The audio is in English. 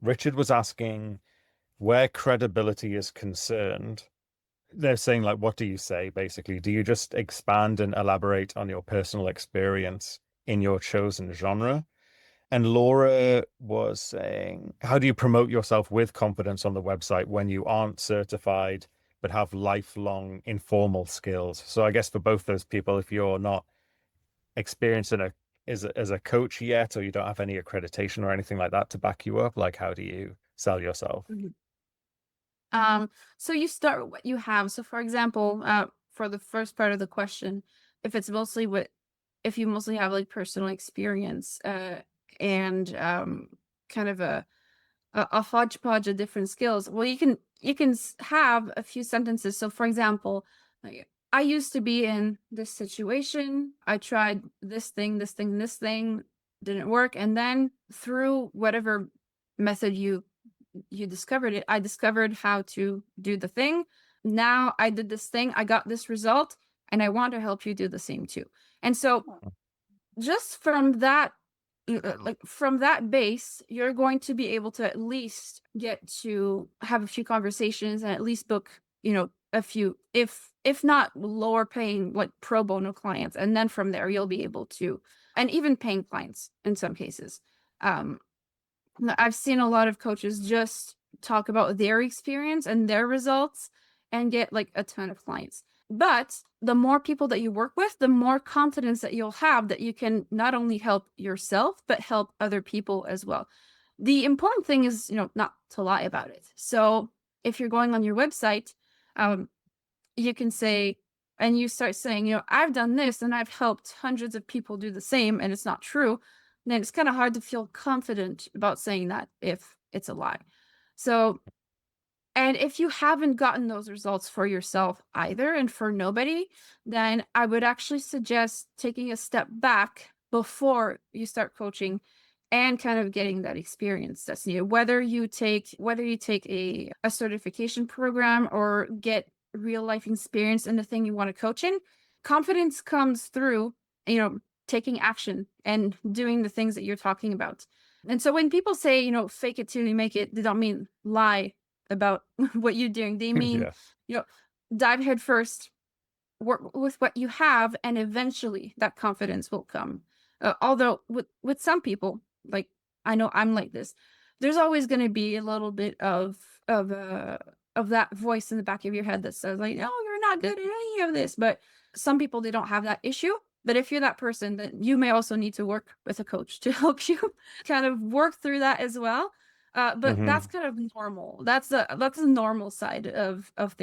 Richard was asking where credibility is concerned. They're saying, like, what do you say, basically? Do you just expand and elaborate on your personal experience in your chosen genre? And Laura was saying, how do you promote yourself with confidence on the website when you aren't certified but have lifelong informal skills? So I guess for both those people, if you're not experienced in a as a coach yet, or you don't have any accreditation or anything like that to back you up, like how do you sell yourself? Mhm. Um, so you start with what you have. So for example, for the first part of the question, if it's mostly what if you mostly have like personal experience, and kind of a hodgepodge of different skills. Well, you can have a few sentences. So, for example, like, I used to be in this situation. I tried this thing, this thing didn't work, and then through whatever method you discovered it, I discovered how to do the thing. Now I did this thing, I got this result, and I want to help you do the same too. And so just from that like from that base, you're going to be able to at least get to have a few conversations and at least book, a few, if not lower paying like pro bono clients. And then from there you'll be able to, and even paying clients in some cases. Um I've seen a lot of coaches just talk about their experience and their results and get like a ton of clients. But the more people that you work with, the more confidence that you'll have that you can not only help yourself, but help other people as well. The important thing is, not to lie about it. So if you're going on your website, um, you can say, and you start saying, I've done this and I've helped hundreds of people do the same, and it's not true, then it's kind of hard to feel confident about saying that if it's a lie. So, and if you haven't gotten those results for yourself either and for nobody, then I would actually suggest taking a step back before you start coaching and kind of getting that experience that's needed. Whether you take a certification program or get real life experience in the thing you want to coach in, confidence comes through, taking action and doing the things that you're talking about. And so when people say, fake it till you make it, they don't mean lie about what you're doing. They mean, Yeah. you know, dive head first, work with what you have, and eventually that confidence will come. Although with some people, like I know I'm like this, there's always going to be a little bit of that voice in the back of your head that says like, "No, you're not good at any of this." But some people they don't have that issue. But if you're that person, then you may also need to work with a coach to help you kind of work through that as well. But that's Hmm. kind of normal. That's a normal side of things.